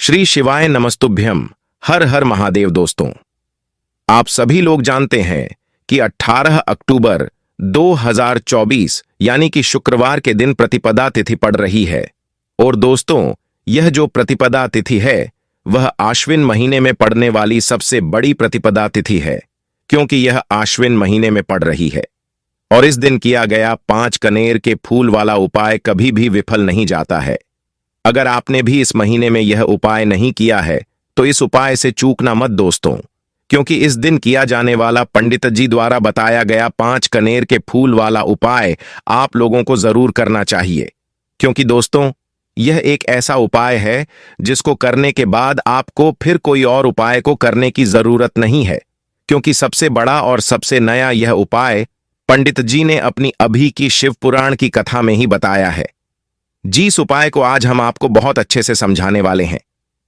श्री शिवाय नमस्तुभ्यम। हर हर महादेव। दोस्तों, आप सभी लोग जानते हैं कि 18 अक्टूबर 2024 यानी कि शुक्रवार के दिन प्रतिपदा तिथि पड़ रही है। और दोस्तों, यह जो प्रतिपदा तिथि है वह आश्विन महीने में पड़ने वाली सबसे बड़ी प्रतिपदा तिथि है, क्योंकि यह आश्विन महीने में पड़ रही है। और इस दिन किया गया 5 कनेर के फूल वाला उपाय कभी भी विफल नहीं जाता है। अगर आपने भी इस महीने में यह उपाय नहीं किया है तो इस उपाय से चूकना मत दोस्तों, क्योंकि इस दिन किया जाने वाला पंडित जी द्वारा बताया गया 5 कनेर के फूल वाला उपाय आप लोगों को जरूर करना चाहिए। क्योंकि दोस्तों, यह एक ऐसा उपाय है जिसको करने के बाद आपको फिर कोई और उपाय को करने की जरूरत नहीं है, क्योंकि सबसे बड़ा और सबसे नया यह उपाय पंडित जी ने अपनी अभी की शिव पुराण की कथा में ही बताया है। जिस उपाय को आज हम आपको बहुत अच्छे से समझाने वाले हैं।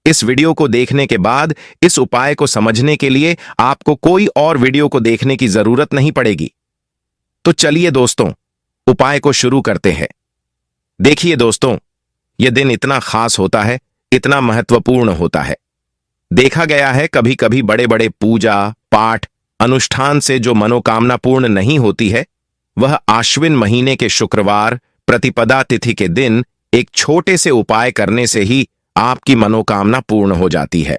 इस वीडियो को देखने के बाद इस उपाय को समझने के लिए आपको कोई और वीडियो को देखने की जरूरत नहीं पड़ेगी। तो चलिए दोस्तों, उपाय को शुरू करते हैं। देखिए दोस्तों, यह दिन इतना खास होता है, इतना महत्वपूर्ण होता है। देखा गया है कभी कभी बड़े बड़े पूजा पाठ अनुष्ठान से जो मनोकामना पूर्ण नहीं होती है, वह आश्विन महीने के शुक्रवार प्रतिपदा तिथि के दिन एक छोटे से उपाय करने से ही आपकी मनोकामना पूर्ण हो जाती है।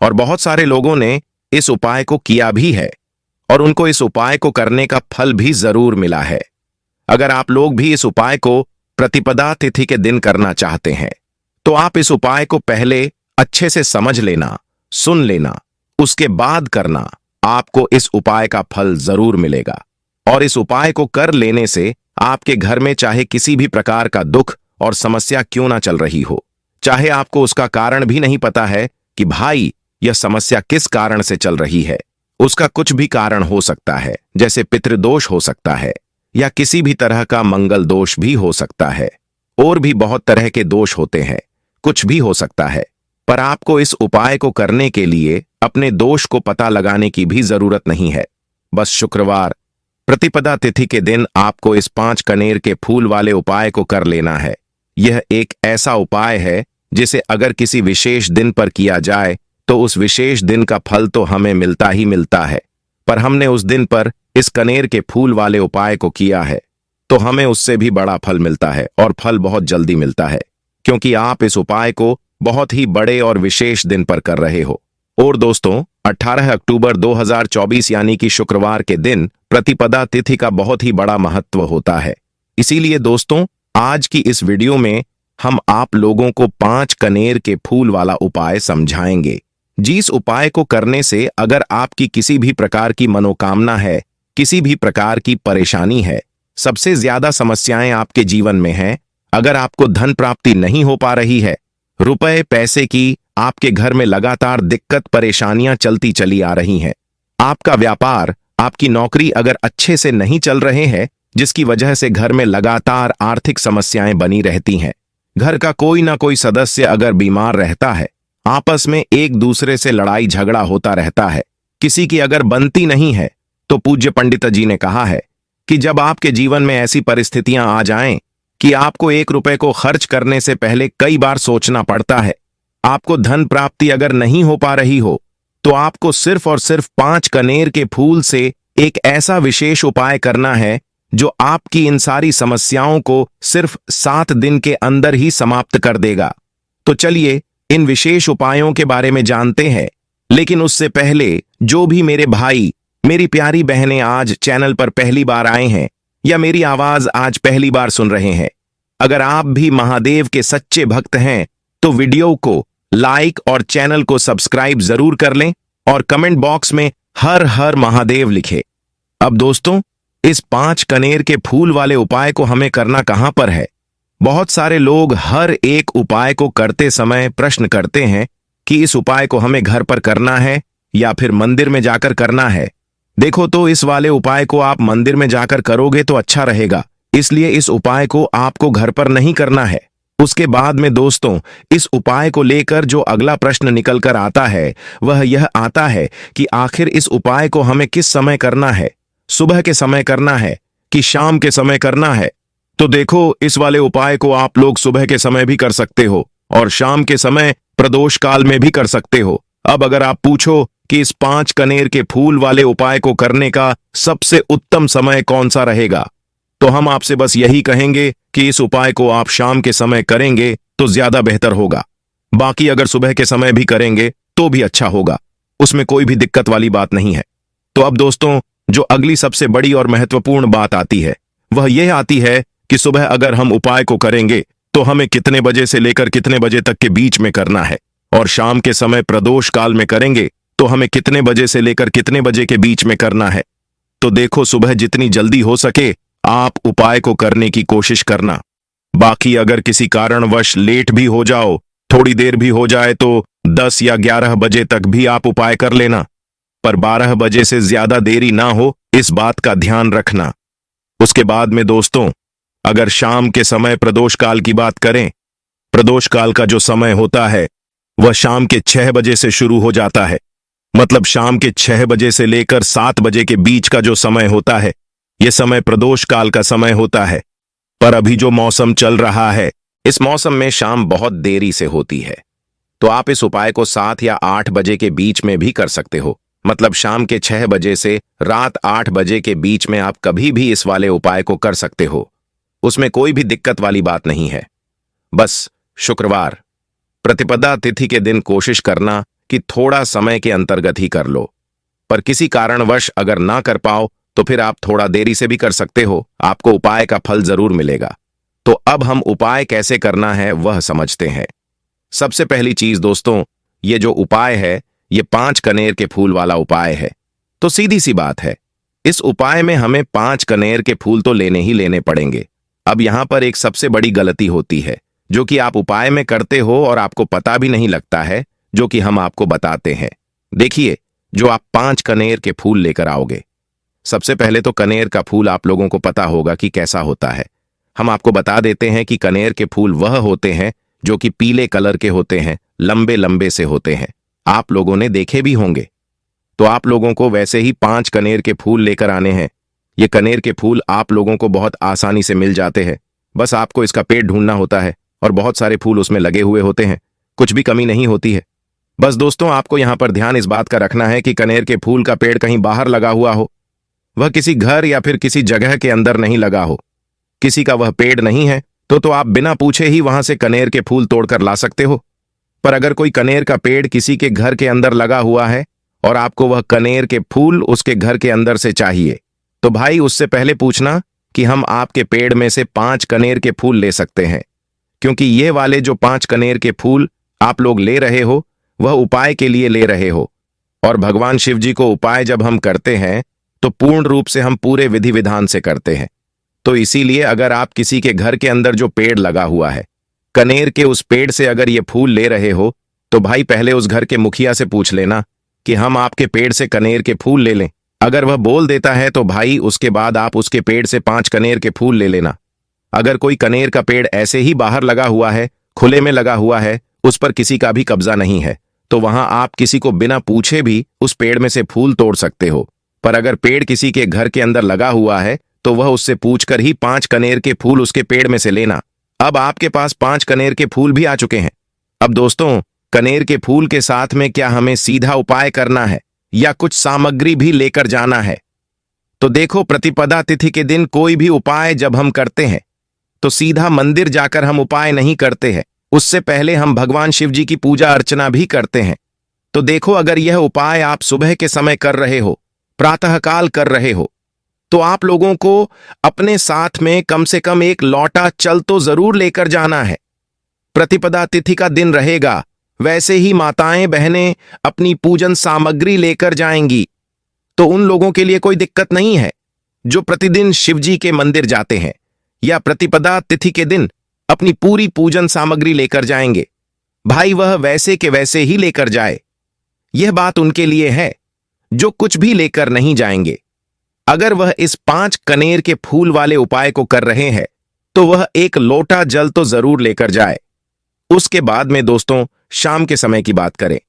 और बहुत सारे लोगों ने इस उपाय को किया भी है और उनको इस उपाय को करने का फल भी जरूर मिला है। अगर आप लोग भी इस उपाय को प्रतिपदा तिथि के दिन करना चाहते हैं तो आप इस उपाय को पहले अच्छे से समझ लेना, सुन लेना, उसके बाद करना। आपको इस उपाय का फल जरूर मिलेगा। और इस उपाय को कर लेने से आपके घर में चाहे किसी भी प्रकार का दुख और समस्या क्यों ना चल रही हो, चाहे आपको उसका कारण भी नहीं पता है कि भाई यह समस्या किस कारण से चल रही है, उसका कुछ भी कारण हो सकता है, जैसे पितृदोष हो सकता है या किसी भी तरह का मंगल दोष भी हो सकता है, और भी बहुत तरह के दोष होते हैं, कुछ भी हो सकता है। पर आपको इस उपाय को करने के लिए अपने दोष को पता लगाने की भी जरूरत नहीं है। बस शुक्रवार प्रतिपदा तिथि के दिन आपको इस 5 कनेर के फूल वाले उपाय को कर लेना है। यह एक ऐसा उपाय है जिसे अगर किसी विशेष दिन पर किया जाए तो उस विशेष दिन का फल तो हमें मिलता ही मिलता है, पर हमने उस दिन पर इस कनेर के फूल वाले उपाय को किया है तो हमें उससे भी बड़ा फल मिलता है, और फल बहुत जल्दी मिलता है, क्योंकि आप इस उपाय को बहुत ही बड़े और विशेष दिन पर कर रहे हो। और दोस्तों, 18 अक्टूबर 2024 यानी कि शुक्रवार के दिन प्रतिपदा तिथि का बहुत ही बड़ा महत्व होता है। इसीलिए दोस्तों, आज की इस वीडियो में हम आप लोगों को 5 कनेर के फूल वाला उपाय समझाएंगे। जिस उपाय को करने से अगर आपकी किसी भी प्रकार की मनोकामना है, किसी भी प्रकार की परेशानी है, सबसे ज्यादा समस्याएं आपके जीवन में हैं, अगर आपको धन प्राप्ति नहीं हो पा रही है, रुपए पैसे की आपके घर में लगातार दिक्कत परेशानियां चलती चली आ रही हैं, आपका व्यापार आपकी नौकरी अगर अच्छे से नहीं चल रहे हैं, जिसकी वजह से घर में लगातार आर्थिक समस्याएं बनी रहती हैं, घर का कोई ना कोई सदस्य अगर बीमार रहता है, आपस में एक दूसरे से लड़ाई झगड़ा होता रहता है, किसी की अगर बनती नहीं है, तो पूज्य पंडित जी ने कहा है कि जब आपके जीवन में ऐसी परिस्थितियां आ जाएं कि आपको 1 रुपए को खर्च करने से पहले कई बार सोचना पड़ता है, आपको धन प्राप्ति अगर नहीं हो पा रही हो, तो आपको सिर्फ और सिर्फ 5 कनेर के फूल से एक ऐसा विशेष उपाय करना है जो आपकी इन सारी समस्याओं को सिर्फ 7 दिन के अंदर ही समाप्त कर देगा। तो चलिए इन विशेष उपायों के बारे में जानते हैं। लेकिन उससे पहले जो भी मेरे भाई मेरी प्यारी बहनें आज चैनल पर पहली बार आए हैं या मेरी आवाज आज पहली बार सुन रहे हैं, अगर आप भी महादेव के सच्चे भक्त हैं तो वीडियो को लाइक और चैनल को सब्सक्राइब जरूर कर लें और कमेंट बॉक्स में हर हर महादेव लिखें। अब दोस्तों, इस 5 कनेर के फूल वाले उपाय को हमें करना कहां पर है? बहुत सारे लोग हर एक उपाय को करते समय प्रश्न करते हैं कि इस उपाय को हमें घर पर करना है या फिर मंदिर में जाकर करना है। देखो, तो इस वाले उपाय को आप मंदिर में जाकर करोगे तो अच्छा रहेगा, इसलिए इस उपाय को आपको घर पर नहीं करना है। उसके बाद में दोस्तों, इस उपाय को लेकर जो अगला प्रश्न निकल कर आता है वह यह आता है कि आखिर इस उपाय को हमें किस समय करना है, सुबह के समय करना है कि शाम के समय करना है? तो देखो, इस वाले उपाय को आप लोग सुबह के समय भी कर सकते हो और शाम के समय प्रदोष काल में भी कर सकते हो। अब अगर आप पूछो कि इस 5 कनेर के फूल वाले उपाय को करने का सबसे उत्तम समय कौन सा रहेगा, तो हम आपसे बस यही कहेंगे कि इस उपाय को आप शाम के समय करेंगे तो ज्यादा बेहतर होगा। बाकी अगर सुबह के समय भी करेंगे तो भी अच्छा होगा, उसमें कोई भी दिक्कत वाली बात नहीं है। तो अब दोस्तों, जो अगली सबसे बड़ी और महत्वपूर्ण बात आती है वह यह आती है कि सुबह अगर हम उपाय को करेंगे तो हमें कितने बजे से लेकर कितने बजे तक के बीच में करना है, और शाम के समय प्रदोष काल में करेंगे तो हमें कितने बजे से लेकर कितने बजे के बीच में करना है। तो देखो, सुबह जितनी जल्दी हो सके आप उपाय को करने की कोशिश करना। बाकी अगर किसी कारणवश लेट भी हो जाओ, थोड़ी देर भी हो जाए, तो 10 या 11 बजे तक भी आप उपाय कर लेना, पर 12 बजे से ज्यादा देरी ना हो, इस बात का ध्यान रखना। उसके बाद में दोस्तों, अगर शाम के समय प्रदोष काल की बात करें, प्रदोष काल का जो समय होता है वह शाम के 6 बजे से शुरू हो जाता है। मतलब शाम के 6 बजे से लेकर 7 बजे के बीच का जो समय होता है, यह समय प्रदोष काल का समय होता है। पर अभी जो मौसम चल रहा है, इस मौसम में शाम बहुत देरी से होती है, तो आप इस उपाय को 7 या 8 बजे के बीच में भी कर सकते हो। मतलब शाम के 6 बजे से रात 8 बजे के बीच में आप कभी भी इस वाले उपाय को कर सकते हो, उसमें कोई भी दिक्कत वाली बात नहीं है। बस शुक्रवार प्रतिपदा तिथि के दिन कोशिश करना कि थोड़ा समय के अंतर्गत ही कर लो, पर किसी कारणवश अगर ना कर पाओ तो फिर आप थोड़ा देरी से भी कर सकते हो, आपको उपाय का फल जरूर मिलेगा। तो अब हम उपाय कैसे करना है वह समझते हैं। सबसे पहली चीज दोस्तों, ये जो उपाय है ये 5 कनेर के फूल वाला उपाय है। तो सीधी सी बात है, इस उपाय में हमें 5 कनेर के फूल तो लेने ही लेने पड़ेंगे। अब यहां पर एक सबसे बड़ी गलती होती है जो कि आप उपाय में करते हो और आपको पता भी नहीं लगता है, जो कि हम आपको बताते हैं। देखिए, जो आप 5 कनेर के फूल लेकर आओगे, सबसे पहले तो कनेर का फूल आप लोगों को पता होगा कि कैसा होता है। हम आपको बता देते हैं कि कनेर के फूल वह होते हैं जो कि पीले कलर के होते हैं, लंबे लंबे से होते हैं, आप लोगों ने देखे भी होंगे। तो आप लोगों को वैसे ही 5 कनेर के फूल लेकर आने हैं। ये कनेर के फूल आप लोगों को बहुत आसानी से मिल जाते हैं, बस आपको इसका पेड़ ढूंढना होता है और बहुत सारे फूल उसमें लगे हुए होते हैं, कुछ भी कमी नहीं होती है। बस दोस्तों, आपको यहां पर ध्यान इस बात का रखना है कि कनेर के फूल का पेड़ कहीं बाहर लगा हुआ हो, वह किसी घर या फिर किसी जगह के अंदर नहीं लगा हो। किसी का वह पेड़ नहीं है तो आप बिना पूछे ही वहां से कनेर के फूल तोड़कर ला सकते हो। पर अगर कोई कनेर का पेड़ किसी के घर के अंदर लगा हुआ है और आपको वह कनेर के फूल उसके घर के अंदर से चाहिए, तो भाई उससे पहले पूछना कि हम आपके पेड़ में से 5 कनेर के फूल ले सकते हैं, क्योंकि ये वाले जो 5 कनेर के फूल आप लोग ले रहे हो वह उपाय के लिए ले रहे हो। और भगवान शिव जी को उपाय जब हम करते हैं तो पूर्ण रूप से हम पूरे विधि विधान से करते हैं। तो इसीलिए अगर आप किसी के घर के अंदर जो पेड़ लगा हुआ है, कनेर के उस पेड़ से अगर ये फूल ले रहे हो, तो भाई पहले उस घर के मुखिया से पूछ लेना कि हम आपके पेड़ से कनेर के फूल ले लें। अगर वह बोल देता है तो भाई उसके बाद आप उसके पेड़ से 5 कनेर के फूल ले लेना। अगर कोई कनेर का पेड़ ऐसे ही बाहर लगा हुआ है, खुले में लगा हुआ है, उस पर किसी का भी कब्जा नहीं है, तो वहां आप किसी को बिना पूछे भी उस पेड़ में से फूल तोड़ सकते हो। पर अगर पेड़ किसी के घर के अंदर लगा हुआ है तो वह उससे पूछकर ही 5 कनेर के फूल उसके पेड़ में से लेना। अब आपके पास 5 कनेर के फूल भी आ चुके हैं। अब दोस्तों, कनेर के फूल के साथ में क्या हमें सीधा उपाय करना है या कुछ सामग्री भी लेकर जाना है? तो देखो, प्रतिपदा तिथि के दिन कोई भी उपाय जब हम करते हैं तो सीधा मंदिर जाकर हम उपाय नहीं करते हैं, उससे पहले हम भगवान शिव जी की पूजा अर्चना भी करते हैं। तो देखो, अगर यह उपाय आप सुबह के समय कर रहे हो, प्रातःकाल कर रहे हो, तो आप लोगों को अपने साथ में कम से कम एक लौटा चल तो जरूर लेकर जाना है। प्रतिपदा तिथि का दिन रहेगा, वैसे ही माताएं बहनें अपनी पूजन सामग्री लेकर जाएंगी, तो उन लोगों के लिए कोई दिक्कत नहीं है जो प्रतिदिन शिवजी के मंदिर जाते हैं या प्रतिपदा तिथि के दिन अपनी पूरी पूजन सामग्री लेकर जाएंगे। भाई वह वैसे के वैसे ही लेकर जाए, यह बात उनके लिए है जो कुछ भी लेकर नहीं जाएंगे। अगर वह इस 5 कनेर के फूल वाले उपाय को कर रहे हैं तो वह एक लोटा जल तो जरूर लेकर जाए। उसके बाद में दोस्तों, शाम के समय की बात करें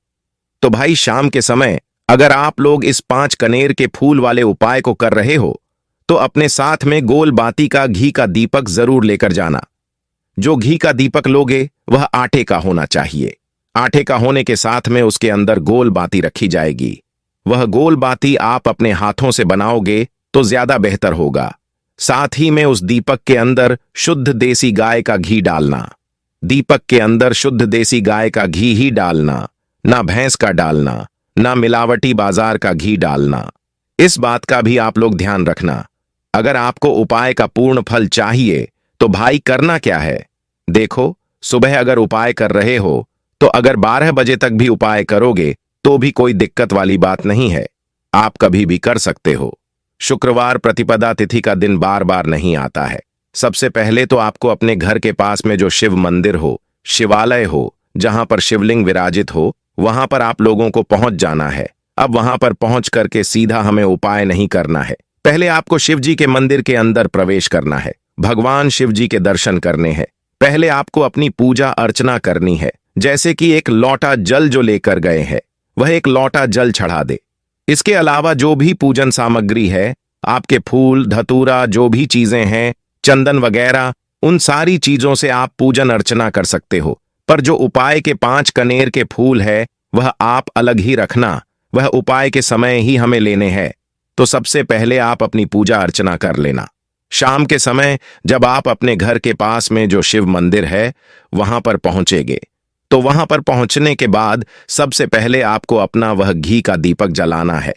तो भाई शाम के समय अगर आप लोग इस 5 कनेर के फूल वाले उपाय को कर रहे हो तो अपने साथ में गोल बाती का घी का दीपक जरूर लेकर जाना। जो घी का दीपक लोगे वह आटे का होना चाहिए। आटे का होने के साथ में उसके अंदर गोल बाती रखी जाएगी। वह गोल बाती आप अपने हाथों से बनाओगे तो ज्यादा बेहतर होगा। साथ ही में उस दीपक के अंदर शुद्ध देसी गाय का घी डालना। दीपक के अंदर शुद्ध देसी गाय का घी ही डालना, ना भैंस का डालना, ना मिलावटी बाजार का घी डालना। इस बात का भी आप लोग ध्यान रखना। अगर आपको उपाय का पूर्ण फल चाहिए तो भाई करना क्या है, देखो, सुबह अगर उपाय कर रहे हो तो अगर 12 बजे तक भी उपाय करोगे तो भी कोई दिक्कत वाली बात नहीं है, आप कभी भी कर सकते हो। शुक्रवार प्रतिपदा तिथि का दिन बार बार नहीं आता है। सबसे पहले तो आपको अपने घर के पास में जो शिव मंदिर हो, शिवालय हो, जहां पर शिवलिंग विराजित हो, वहां पर आप लोगों को पहुंच जाना है। अब वहां पर पहुंच करके सीधा हमें उपाय नहीं करना है। पहले आपको शिव जी के मंदिर के अंदर प्रवेश करना है, भगवान शिव जी के दर्शन करने हैं। पहले आपको अपनी पूजा अर्चना करनी है। जैसे कि एक लौटा जल जो लेकर गए हैं वह एक लौटा जल चढ़ा दे। इसके अलावा जो भी पूजन सामग्री है, आपके फूल धतूरा जो भी चीजें हैं, चंदन वगैरह, उन सारी चीजों से आप पूजन अर्चना कर सकते हो। पर जो उपाय के 5 कनेर के फूल है वह आप अलग ही रखना, वह उपाय के समय ही हमें लेने हैं। तो सबसे पहले आप अपनी पूजा अर्चना कर लेना। शाम के समय जब आप अपने घर के पास में जो शिव मंदिर है वहां पर पहुंचेंगे तो वहां पर पहुंचने के बाद सबसे पहले आपको अपना वह घी का दीपक जलाना है।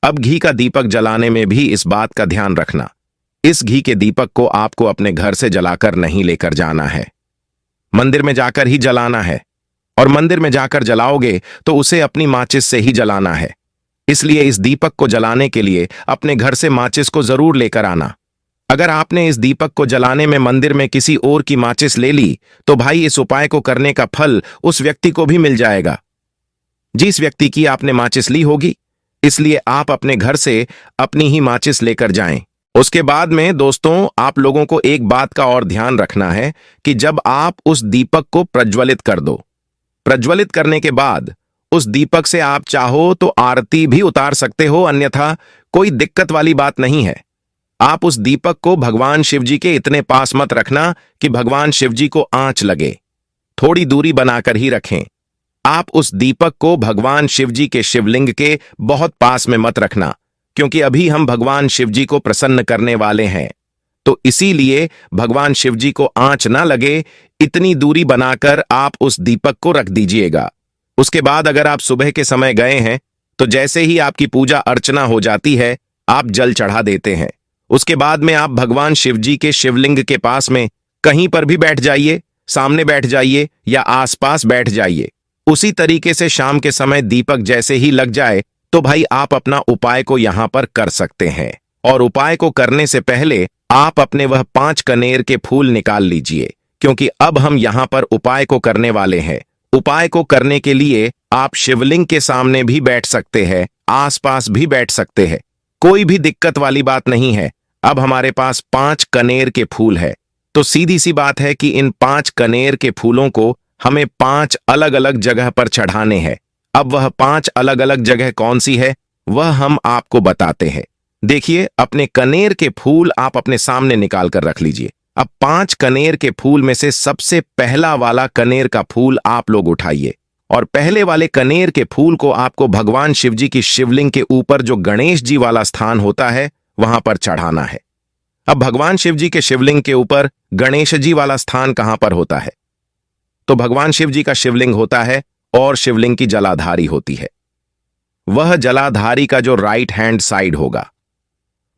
अब घी का दीपक जलाने में भी इस बात का ध्यान रखना, इस घी के दीपक को आपको अपने घर से जलाकर नहीं लेकर जाना है, मंदिर में जाकर ही जलाना है। और मंदिर में जाकर जलाओगे तो उसे अपनी माचिस से ही जलाना है। इसलिए इस दीपक को जलाने के लिए अपने घर से माचिस को जरूर लेकर आना। अगर आपने इस दीपक को जलाने में मंदिर में किसी और की माचिस ले ली तो भाई इस उपाय को करने का फल उस व्यक्ति को भी मिल जाएगा जिस व्यक्ति की आपने माचिस ली होगी। इसलिए आप अपने घर से अपनी ही माचिस लेकर जाएं। उसके बाद में दोस्तों आप लोगों को एक बात का और ध्यान रखना है कि जब आप उस दीपक को प्रज्वलित कर दो, प्रज्वलित करने के बाद उस दीपक से आप चाहो तो आरती भी उतार सकते हो, अन्यथा कोई दिक्कत वाली बात नहीं है। आप उस दीपक को भगवान शिव जी के इतने पास मत रखना कि भगवान शिव जी को आंच लगे, थोड़ी दूरी बनाकर ही रखें। आप उस दीपक को भगवान शिव जी के शिवलिंग के बहुत पास में मत रखना, क्योंकि अभी हम भगवान शिव जी को प्रसन्न करने वाले हैं। तो इसीलिए भगवान शिव जी को आंच ना लगे, इतनी दूरी बनाकर आप उस दीपक को रख दीजिएगा। उसके बाद अगर आप सुबह के समय गए हैं तो जैसे ही आपकी पूजा अर्चना हो जाती है आप जल चढ़ा देते हैं। उसके बाद में आप भगवान शिव जी के शिवलिंग के पास में कहीं पर भी बैठ जाइए, सामने बैठ जाइए या आसपास बैठ जाइए। उसी तरीके से शाम के समय दीपक जैसे ही लग जाए तो भाई आप अपना उपाय को यहां पर कर सकते हैं। और उपाय को करने से पहले आप अपने वह 5 कनेर के फूल निकाल लीजिए, क्योंकि अब हम यहां पर उपाय को करने वाले हैं। उपाय को करने के लिए आप शिवलिंग के सामने भी बैठ सकते हैं, आसपास भी बैठ सकते हैं, कोई भी दिक्कत वाली बात नहीं है। अब हमारे पास 5 कनेर के फूल है, तो सीधी सी बात है कि इन 5 कनेर के फूलों को हमें 5 अलग अलग जगह पर चढ़ाने हैं। अब वह 5 अलग अलग जगह कौन सी है वह हम आपको बताते हैं। देखिए, अपने कनेर के फूल आप अपने सामने निकाल कर रख लीजिए। अब 5 कनेर के फूल में से सबसे पहला वाला कनेर का फूल आप लोग उठाइए और पहले वाले कनेर के फूल को आपको भगवान शिव जी की शिवलिंग के ऊपर जो गणेश जी वाला स्थान होता है वहां पर चढ़ाना है। अब भगवान शिव जी के शिवलिंग के ऊपर गणेश जी वाला स्थान कहां पर होता है? तो भगवान शिव जी का शिवलिंग होता है और शिवलिंग की जलाधारी होती है। वह जलाधारी का जो राइट हैंड साइड होगा,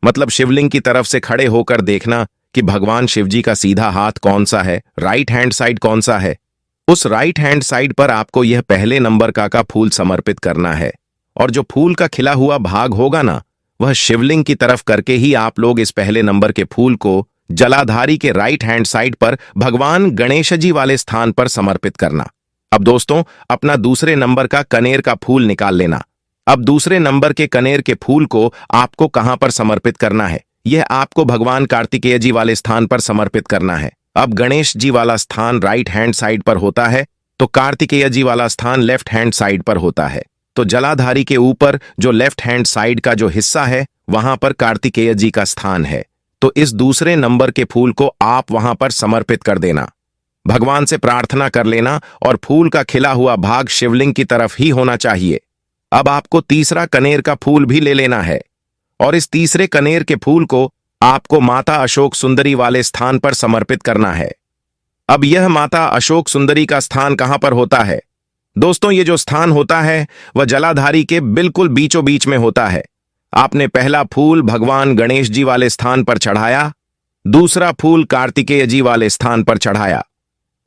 मतलब शिवलिंग की तरफ से खड़े होकर देखना कि भगवान शिव जी का सीधा हाथ कौन सा है, राइट हैंड साइड कौन सा है। उस राइट हैंड साइड पर आपको यह पहले नंबर का फूल समर्पित करना है और जो फूल का खिला हुआ भाग होगा ना, वह शिवलिंग की तरफ करके ही आप लोग इस पहले नंबर के फूल को जलाधारी के राइट हैंड साइड पर भगवान गणेश जी वाले स्थान पर समर्पित करना। अब दोस्तों अपना दूसरे नंबर का कनेर का फूल निकाल लेना। अब दूसरे नंबर के कनेर के फूल को आपको कहां पर समर्पित करना है? यह आपको भगवान कार्तिकेय जी वाले स्थान पर समर्पित करना है। अब गणेश जी वाला स्थान राइट हैंड साइड पर होता है तो कार्तिकेय जी वाला स्थान लेफ्ट हैंड साइड पर होता है। तो जलाधारी के ऊपर जो लेफ्ट हैंड साइड का जो हिस्सा है वहां पर कार्तिकेय जी का स्थान है। तो इस दूसरे नंबर के फूल को आप वहां पर समर्पित कर देना। भगवान से प्रार्थना कर लेना और फूल का खिला हुआ भाग शिवलिंग की तरफ ही होना चाहिए। अब आपको तीसरा कनेर का फूल भी ले लेना है और इस तीसरे कनेर के फूल को आपको माता अशोक सुंदरी वाले स्थान पर समर्पित करना है। अब यह माता अशोक सुंदरी का स्थान कहां पर होता है? दोस्तों, ये जो स्थान होता है वह जलाधारी के बिल्कुल बीचों बीच में होता है। आपने पहला फूल भगवान गणेश जी वाले स्थान पर चढ़ाया, दूसरा फूल कार्तिकेय जी वाले स्थान पर चढ़ाया।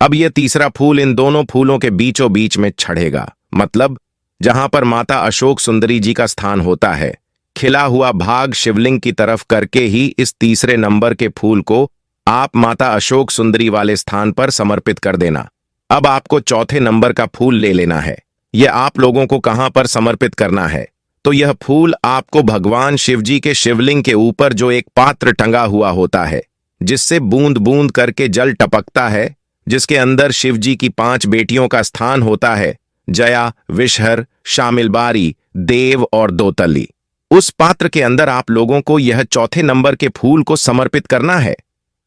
अब यह तीसरा फूल इन दोनों फूलों के बीचों बीच में चढ़ेगा, मतलब जहां पर माता अशोक सुंदरी जी का स्थान होता है। खिला हुआ भाग शिवलिंग की तरफ करके ही इस तीसरे नंबर के फूल को आप माता अशोक सुंदरी वाले स्थान पर समर्पित कर देना। अब आपको चौथे नंबर का फूल ले लेना है। यह आप लोगों को कहां पर समर्पित करना है? तो यह फूल आपको भगवान शिव जी के शिवलिंग के ऊपर जो एक पात्र टंगा हुआ होता है, जिससे बूंद बूंद करके जल टपकता है, जिसके अंदर शिव जी की 5 बेटियों का स्थान होता है, जया, विषहर, शामिलबारी, देव और दोतली। उस पात्र के अंदर आप लोगों को यह चौथे नंबर के फूल को समर्पित करना है।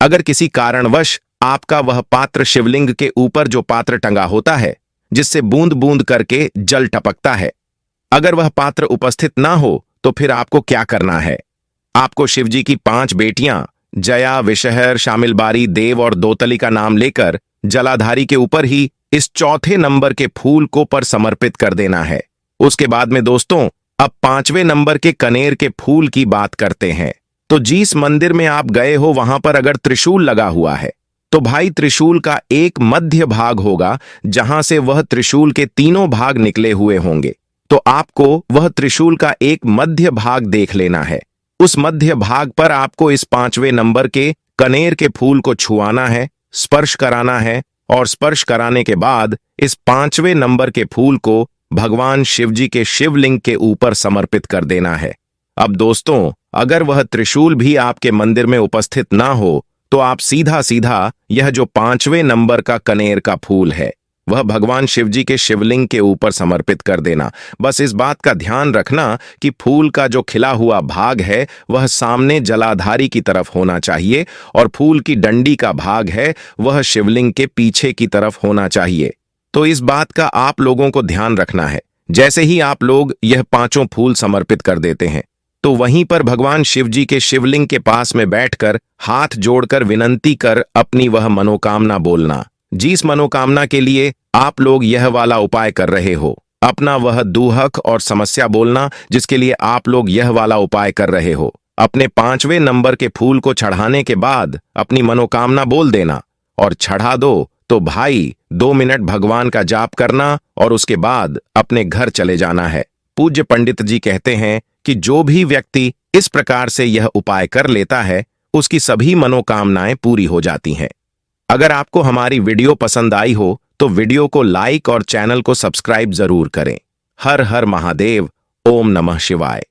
अगर किसी कारणवश आपका वह पात्र शिवलिंग के ऊपर जो पात्र टंगा होता है, जिससे बूंद बूंद करके जल टपकता है, अगर वह पात्र उपस्थित ना हो तो फिर आपको क्या करना है? आपको शिव जी की 5 बेटियां जया, विषहर, शामिलबारी, देव और दोतली का नाम लेकर जलाधारी के ऊपर ही इस चौथे नंबर के फूल को पर समर्पित कर देना है। उसके बाद में दोस्तों, अब 5वें नंबर के कनेर के फूल की बात करते हैं। तो जिस मंदिर में आप गए हो वहां पर अगर त्रिशूल लगा हुआ है, तो भाई त्रिशूल का एक मध्य भाग होगा जहां से वह त्रिशूल के तीनों भाग निकले हुए होंगे। तो आपको वह त्रिशूल का एक मध्य भाग देख लेना है। उस मध्य भाग पर आपको इस 5वें नंबर के कनेर के फूल को छुआना है, स्पर्श कराना है और स्पर्श कराने के बाद इस 5वें नंबर के फूल को भगवान शिव जी के शिवलिंग के ऊपर समर्पित कर देना है। अब दोस्तों, अगर वह त्रिशूल भी आपके मंदिर में उपस्थित ना हो तो आप सीधा सीधा यह जो 5वें नंबर का कनेर का फूल है वह भगवान शिव जी के शिवलिंग के ऊपर समर्पित कर देना। बस इस बात का ध्यान रखना कि फूल का जो खिला हुआ भाग है वह सामने जलाधारी की तरफ होना चाहिए और फूल की डंडी का भाग है वह शिवलिंग के पीछे की तरफ होना चाहिए। तो इस बात का आप लोगों को ध्यान रखना है। जैसे ही आप लोग यह 5 फूल समर्पित कर देते हैं तो वहीं पर भगवान शिव जी के शिवलिंग के पास में बैठकर हाथ जोड़कर विनंती कर अपनी वह मनोकामना बोलना। जिस मनोकामना के लिए आप लोग यह वाला उपाय कर रहे हो, अपना वह दुहक और समस्या बोलना जिसके लिए आप लोग यह वाला उपाय कर रहे हो। अपने 5वें नंबर के फूल को चढ़ाने के बाद अपनी मनोकामना बोल देना और चढ़ा दो। तो भाई 2 मिनट भगवान का जाप करना और उसके बाद अपने घर चले जाना है। पूज्य पंडित जी कहते हैं कि जो भी व्यक्ति इस प्रकार से यह उपाय कर लेता है उसकी सभी मनोकामनाएं पूरी हो जाती हैं। अगर आपको हमारी वीडियो पसंद आई हो तो वीडियो को लाइक और चैनल को सब्सक्राइब जरूर करें। हर हर महादेव। ओम नमः शिवाय।